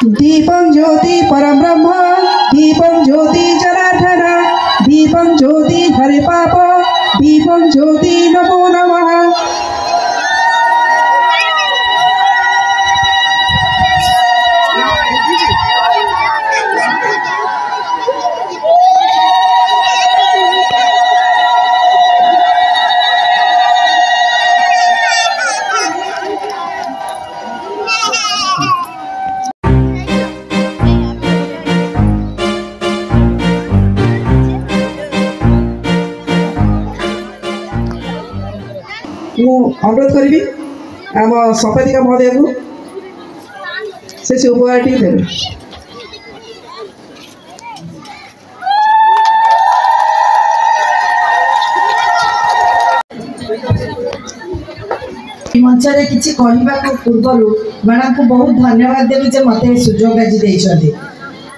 दीपं ज्योति परम ब्रह्म दीपं ज्योति जनार्दन दीपं ज्योति हरे पाप दीपं ज्योति नमो नमः। अनुरोध करी आम संपादिका महोदय को से उपहार टी देवे। मंचरे किसी कहवा पूर्व मैडम को बहुत धन्यवाद देवी जे मत सुजोग आज देते।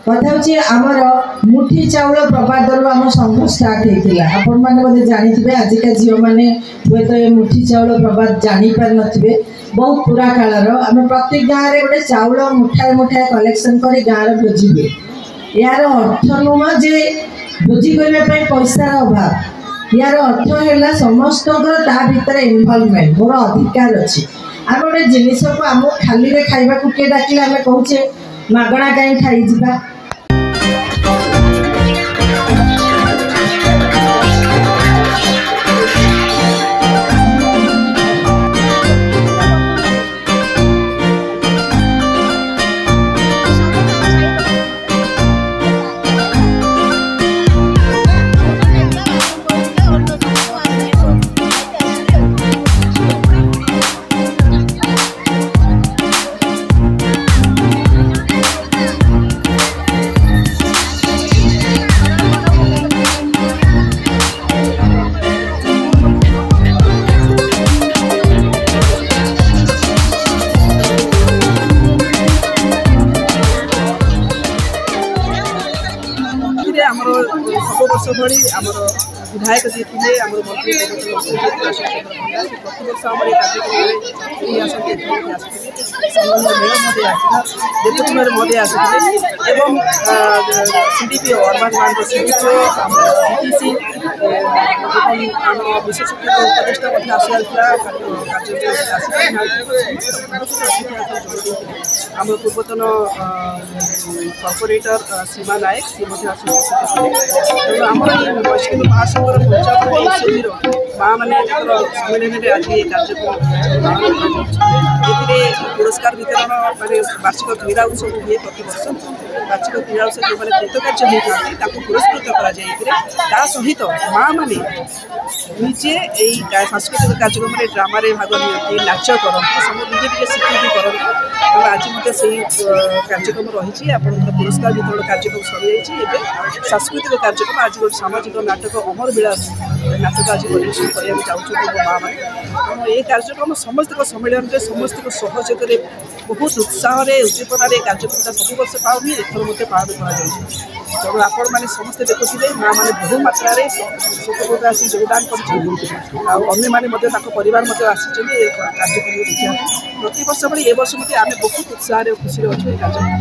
कथा हूँ आमर मुठी चाउल प्रपादर आम संघ स्टार्ट होता आपण मैंने बोधे जानी आजिका झील मैंने हे तो ये मुठी चाउल प्रपाद जापार थे बहुत पुरा कालर आम प्रत्येक गाँव में गोटे चाउल मुठाए मुठाए कलेक्शन कर गाँव भोजी हुए। यार अर्थ नुह जे भोजी करने पैसार अभाव यार अर्थ है समस्त भीतर इनवल्वमेंट मोर अधिकार अच्छी आम गोटे जिनस को आम खाली खाइबा किए डाकिले आम कहे मागणा कहीं खाई सब वर्ष भली आमर विधायक जी थे आम मंत्री प्रतिवर्ष आम कार्यक्रम आसते डेपुटी मेयर महोदय आसते एवं सीडीपी अर्बान मान सीडीपी डीटीसी आम विशेषज्ञ उपदेष्टा आसाला आम पूर्वतन कॉर्पोरेटर सीमा नायक सी आम वैष्णव महासंघर पंचायत माँ मैंने सम्मेलन में आज ये कार्यक्रम पुरस्कार वितरण मैंने वार्षिक क्रीड़ा उत्सव हुए प्रत वार्षिक क्रीड़ा उत्सव जो मैंने कृतकार्य होता पुरस्कृत कर सहित माँ मैंने निजे यही सांस्कृतिक कार्यक्रम में ड्रामा भाग नि नाच करते सब निजे निजे स्वीकृति करते आज मत से कार्यक्रम रही आप पुरस्कार वितरण कार्यक्रम सरी सांस्कृतिक कार्यक्रम आज गोटे सामाजिक नाटक अमर विलास नाटक आज परिवेशन करने चाहते माँ मैंने ये कार्यक्रम समस्त सम्मेलन में समस्त सहयोग बहुत उत्साह उद्दीपन कार्यक्रम सब वर्ष पाऊनी एथर मत पालन कर तेणु आपण मैंने समस्ते देखुए माँ मैंने बहु मात्रा शोक आसी योगदान कर परिवार आसी कार्यक्रम देखा प्रत वर्ष भाई ए वर्ष आम बहुत उत्साह खुशी अच्छे कार्यक्रम।